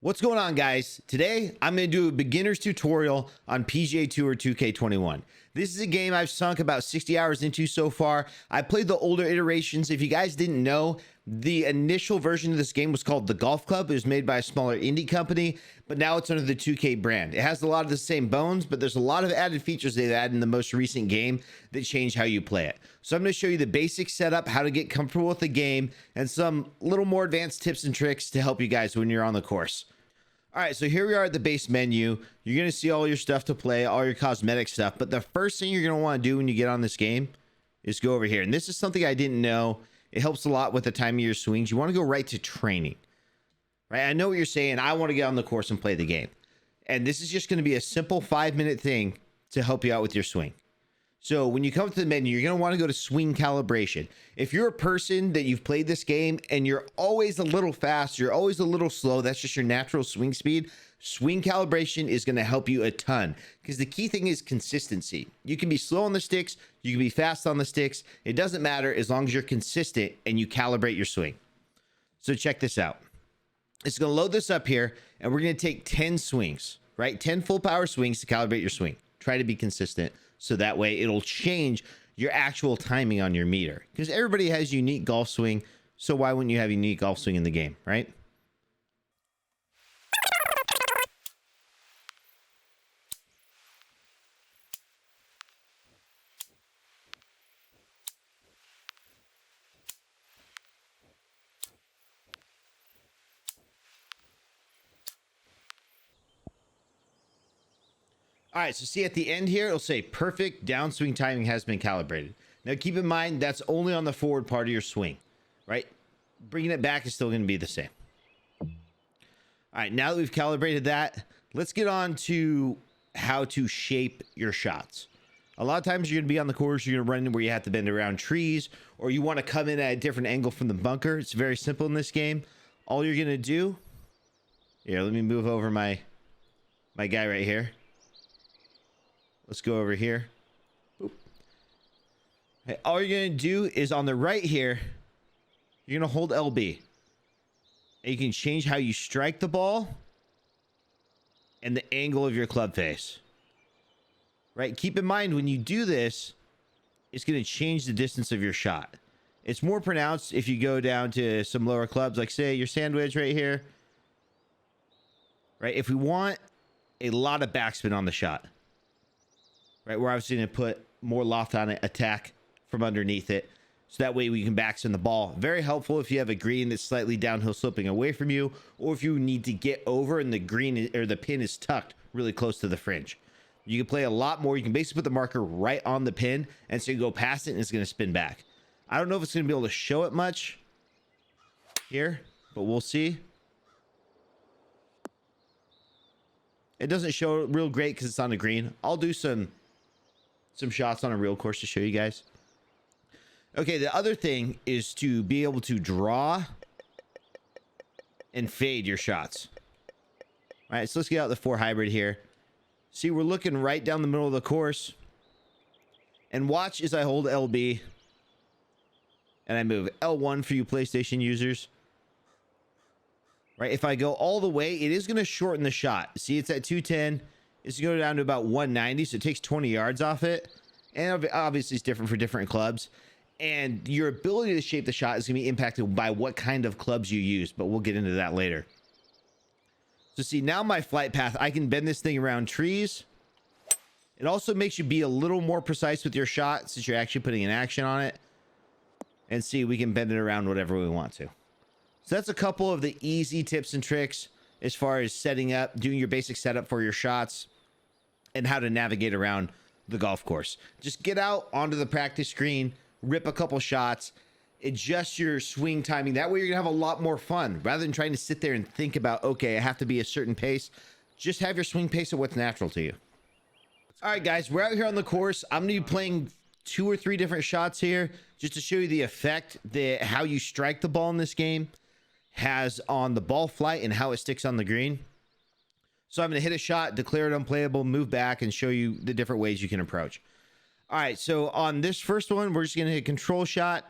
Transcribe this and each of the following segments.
What's going on, guys? Today I'm going to do a beginner's tutorial on PGA Tour 2K21. This is a game I've sunk about 60 hours into so far. I played the older iterations. If you guys didn't know, the initial version of this game was called the Golf Club. It was made by a smaller indie company, but now it's under the 2K brand. It has a lot of the same bones, but there's a lot of added features they've added in the most recent game that change how you play it. So I'm going to show you the basic setup, how to get comfortable with the game, and some little more advanced tips and tricks to help you guys when you're on the course. All right, so here we are at the base menu. You're going to see all your stuff to play, all your cosmetic stuff. But the first thing you're going to want to do when you get on this game is go over here. And this is something I didn't know. It helps a lot with the time of your swings. You want to go right to training, right? I know what you're saying. I want to get on the course and play the game. And this is just going to be a simple 5-minute thing to help you out with your swing. So when you come to the menu, you're going to want to go to swing calibration. If you're a person that you've played this game and you're always a little fast, you're always a little slow, that's just your natural swing speed, swing calibration is going to help you a ton, because the key thing is consistency. You can be slow on the sticks, you can be fast on the sticks. It doesn't matter as long as you're consistent and you calibrate your swing. So check this out. It's going to load this up here, and we're going to take 10 swings, right? 10 full power swings to calibrate your swing. Try to be consistent. So that way it'll change your actual timing on your meter, because everybody has unique golf swing. So why wouldn't you have unique golf swing in the game, right? All right, so see at the end here, it'll say perfect downswing timing has been calibrated. Now keep in mind, that's only on the forward part of your swing, right? Bringing it back is still going to be the same. All right, now that we've calibrated that, let's get on to how to shape your shots. A lot of times you're going to be on the course, you're going to run where you have to bend around trees, or you want to come in at a different angle from the bunker. It's very simple in this game. All you're going to do, here, let me move over my guy right here. Let's go over here. Oop. Okay, all you're going to do is on the right here, you're going to hold LB. And you can change how you strike the ball and the angle of your club face. Right? Keep in mind, when you do this, it's going to change the distance of your shot. It's more pronounced if you go down to some lower clubs, like say your sandwich right here. Right? If we want a lot of backspin on the shot, right, we're obviously going to put more loft on it, attack from underneath it, so that way we can backspin the ball. Very helpful if you have a green that's slightly downhill sloping away from you, or if you need to get over and the green or the pin is tucked really close to the fringe. You can play a lot more. You can basically put the marker right on the pin, and so you go past it and it's going to spin back. I don't know if it's going to be able to show it much here, but we'll see. It doesn't show real great because it's on the green. I'll do some shots on a real course to show you guys. Okay, the other thing is to be able to draw and fade your shots. All right, so let's get out the 4 hybrid here. See, we're looking right down the middle of the course. And watch as I hold LB and I move L1 for you PlayStation users. Right, if I go all the way, it is going to shorten the shot. See, it's at 210. It's going to go down to about 190, so it takes 20 yards off it. And obviously, it's different for different clubs. And your ability to shape the shot is going to be impacted by what kind of clubs you use, but we'll get into that later. So see, now my flight path, I can bend this thing around trees. It also makes you be a little more precise with your shot since you're actually putting an action on it. And see, we can bend it around whatever we want to. So that's a couple of the easy tips and tricks as far as setting up, doing your basic setup for your shots, and how to navigate around the golf course. Just get out onto the practice screen, rip a couple shots, adjust your swing timing. That way you're gonna have a lot more fun rather than trying to sit there and think about, okay, I have to be a certain pace. Just have your swing pace of what's natural to you. All right, guys, we're out here on the course. I'm gonna be playing 2 or 3 different shots here just to show you the effect that how you strike the ball in this game has on the ball flight and how it sticks on the green. So I'm going to hit a shot, declare it unplayable, move back, and show you the different ways you can approach. All right, so on this first one, we're just going to hit control shot.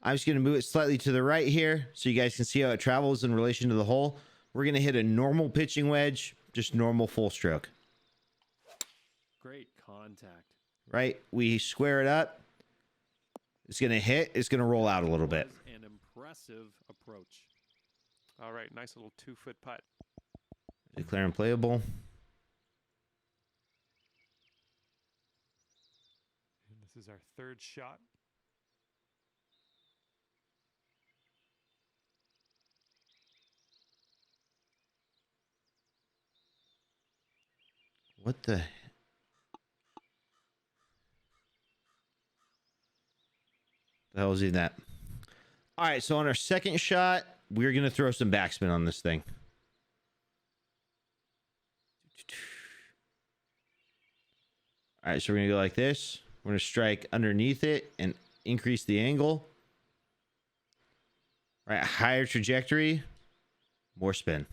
I'm just going to move it slightly to the right here so you guys can see how it travels in relation to the hole. we're going to hit a normal pitching wedge, just normal full stroke. Great contact. Right? We square it up. It's going to hit. It's going to roll out a little bit. An impressive approach. All right, nice little 2-foot putt. Declare unplayable. And this is our third shot. What the hell is even that? All right, so on our second shot, we're going to throw some backspin on this thing. All right, so we're going to go like this. We're going to strike underneath it and increase the angle. All right, higher trajectory, more spin.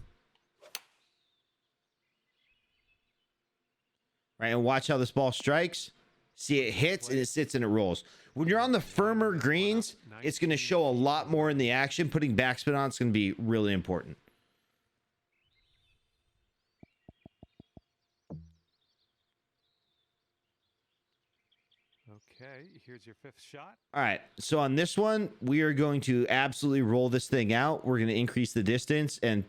Right, and watch how this ball strikes. See, it hits and it sits and it rolls. When you're on the firmer greens, it's going to show a lot more in the action. Putting backspin on is going to be really important. Okay, here's your fifth shot. All right, so on this one, we are going to absolutely roll this thing out. We're going to increase the distance and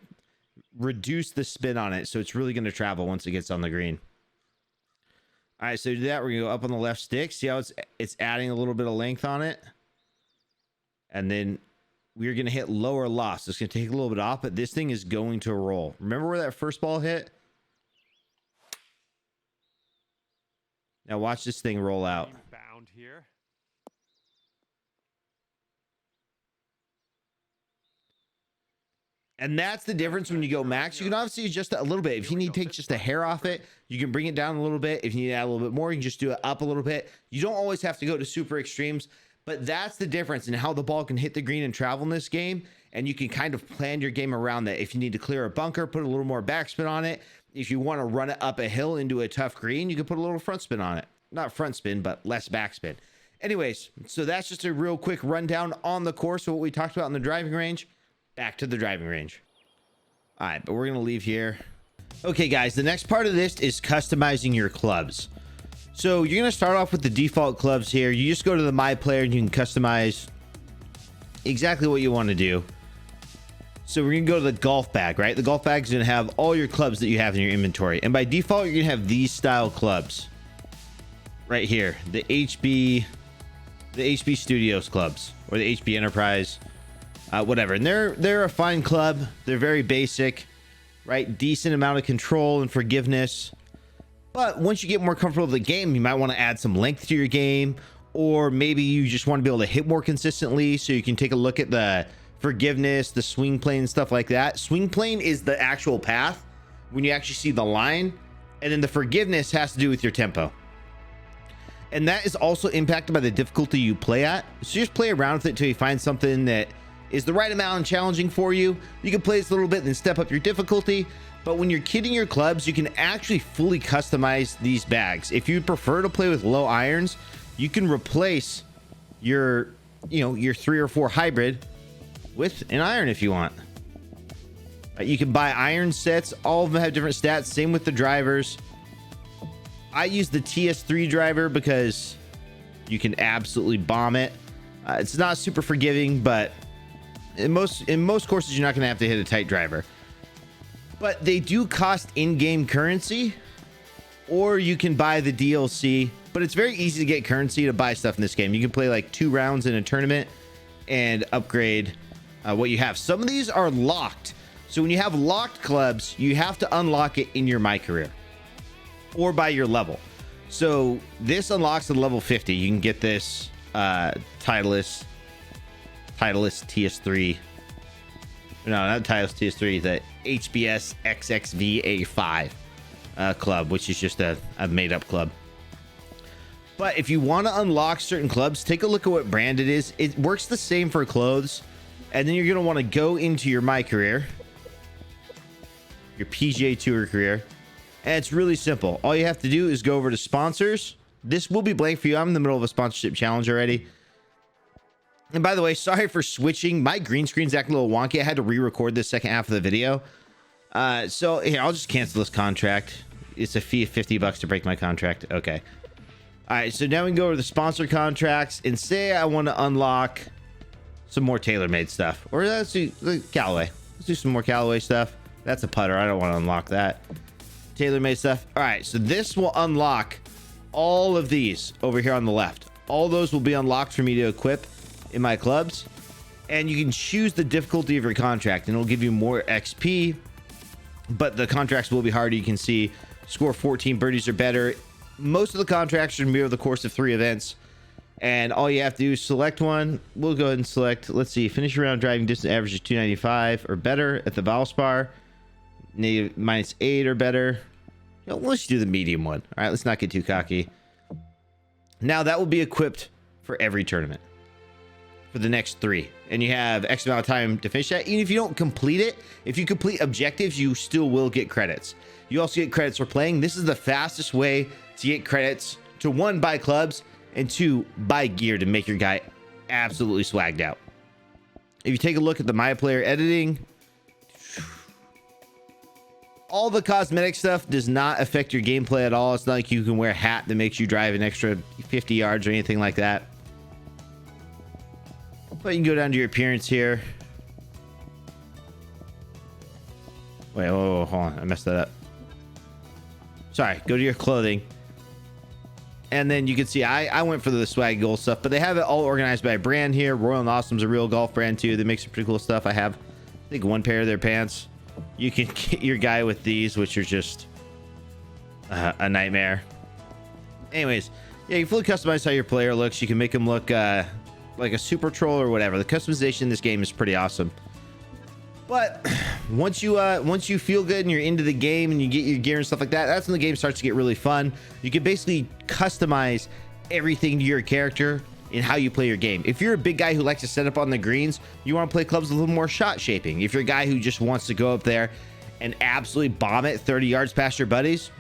reduce the spin on it, so it's really going to travel once it gets on the green. All right, so to do that, we're going to go up on the left stick. See how it's adding a little bit of length on it? And then we're going to hit lower loss. It's going to take a little bit off, but this thing is going to roll. Remember where that first ball hit? Now watch this thing roll out. Bound here. And that's the difference when you go max. You can obviously adjust it a little bit. If you need to take just a hair off it, you can bring it down a little bit. If you need to add a little bit more, you can just do it up a little bit. You don't always have to go to super extremes, but that's the difference in how the ball can hit the green and travel in this game. And you can kind of plan your game around that. If you need to clear a bunker, put a little more backspin on it. If you want to run it up a hill into a tough green, you can put a little front spin on it. Not front spin, but less backspin. Anyways, so that's just a real quick rundown on the course of what we talked about in the driving range. Back to the driving range. All right, but we're going to leave here. Okay, guys, the next part of this is customizing your clubs. So you're going to start off with the default clubs here. You just go to the My Player and you can customize exactly what you want to do. So we're going to go to the golf bag, right? The golf bag is going to have all your clubs that you have in your inventory. And by default, you're going to have these style clubs right here. The HB Studios clubs or the HB Enterprise. Whatever, and they're a fine club. They're very basic, right? Decent amount of control and forgiveness. But once you get more comfortable with the game, you might want to add some length to your game, or maybe you just want to be able to hit more consistently. So you can take a look at the forgiveness, the swing plane, and stuff like that. Swing plane is the actual path when you actually see the line, and then the forgiveness has to do with your tempo. And that is also impacted by the difficulty you play at. So just play around with it until you find something that is the right amount and challenging for you. You can play this a little bit and then step up your difficulty. But when you're kitting your clubs, you can actually fully customize these bags. If you prefer to play with low irons, you can replace your 3 or 4 hybrid with an iron if you want. You can buy iron sets. All of them have different stats. Same with the drivers. I use the TS3 driver because you can absolutely bomb it. It's not super forgiving, but in most courses, you're not going to have to hit a tight driver. But they do cost in-game currency, or you can buy the DLC. But it's very easy to get currency to buy stuff in this game. You can play like 2 rounds in a tournament and upgrade what you have. Some of these are locked. So when you have locked clubs, you have to unlock it in your My Career or by your level. So this unlocks at level 50. You can get this Titleist TS3. No, not Titleist TS3. The HBS XXVA5 club, which is just a made-up club. But if you want to unlock certain clubs, take a look at what brand it is. It works the same for clothes. And then you're going to want to go into your My Career, your PGA Tour career. And it's really simple. All you have to do is go over to sponsors. This will be blank for you. I'm in the middle of a sponsorship challenge already. And by the way, sorry for switching. My green screen's acting a little wonky. I had to re-record this second half of the video. So here, I'll just cancel this contract. It's a fee of $50 to break my contract. Okay. All right, so now we can go to the sponsor contracts and say I want to unlock some more TaylorMade stuff, or let's do Callaway. Let's do some more Callaway stuff. That's a putter. I don't want to unlock that. TaylorMade stuff. All right, so this will unlock all of these over here on the left. All those will be unlocked for me to equip in my clubs, and you can choose the difficulty of your contract, and it'll give you more XP. But the contracts will be harder. You can see score 14 birdies or better. Most of the contracts should mirror the course of 3 events, and all you have to do is select one. We'll go ahead and select, let's see, finish around driving distance average of 295 or better at the Valspar, -8 or better. You know, let's do the medium one. All right, let's not get too cocky. Now that will be equipped for every tournament for the next 3, and you have X amount of time to finish that. Even if you don't complete it, if you complete objectives, you still will get credits. You also get credits for playing. This is the fastest way to get credits to 1, buy clubs, and 2, buy gear to make your guy absolutely swagged out. If you take a look at the My Player editing, all the cosmetic stuff does not affect your gameplay at all. It's not like you can wear a hat that makes you drive an extra 50 yards or anything like that. But you can go down to your appearance here. Wait, whoa, hold on. I messed that up. Sorry, go to your clothing. And then you can see I went for the swag goal stuff, but they have it all organized by brand here. Royal and Awesome's a real golf brand too. They make some pretty cool stuff. I have, I think, 1 pair of their pants. You can get your guy with these, which are just a nightmare. Anyways, yeah, you fully customize how your player looks. You can make him look like a super troll or whatever. The customization in this game is pretty awesome. But once you feel good and you're into the game and you get your gear and stuff like that, that's when the game starts to get really fun. You can basically customize everything to your character in how you play your game. If you're a big guy who likes to set up on the greens, you want to play clubs with a little more shot shaping. If you're a guy who just wants to go up there and absolutely bomb it 30 yards past your buddies,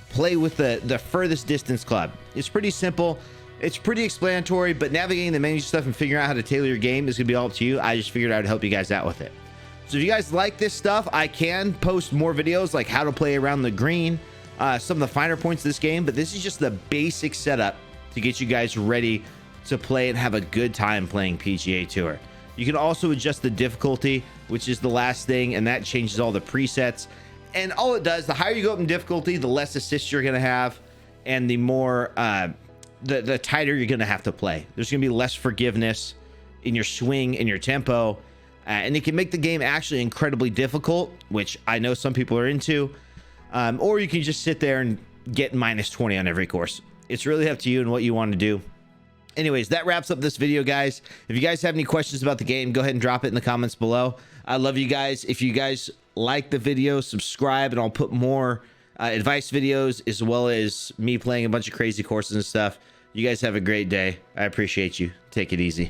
play with the furthest distance club. It's pretty simple. It's pretty explanatory, but navigating the menu stuff and figuring out how to tailor your game is going to be all up to you. I just figured I would help you guys out with it. So if you guys like this stuff, I can post more videos like how to play around the green, some of the finer points of this game, but this is just the basic setup to get you guys ready to play and have a good time playing PGA Tour. You can also adjust the difficulty, which is the last thing, and that changes all the presets. And all it does, the higher you go up in difficulty, the less assists you're going to have, and the more the tighter you're going to have to play. There's going to be less forgiveness in your swing and your tempo, and it can make the game actually incredibly difficult, which I know some people are into, or you can just sit there and get -20 on every course. It's really up to you and what you want to do. Anyways, that wraps up this video, guys. If you guys have any questions about the game, go ahead and drop it in the comments below. I love you guys. If you guys like the video, subscribe, and I'll put more advice videos as well as me playing a bunch of crazy courses and stuff. You guys have a great day. I appreciate you. Take it easy.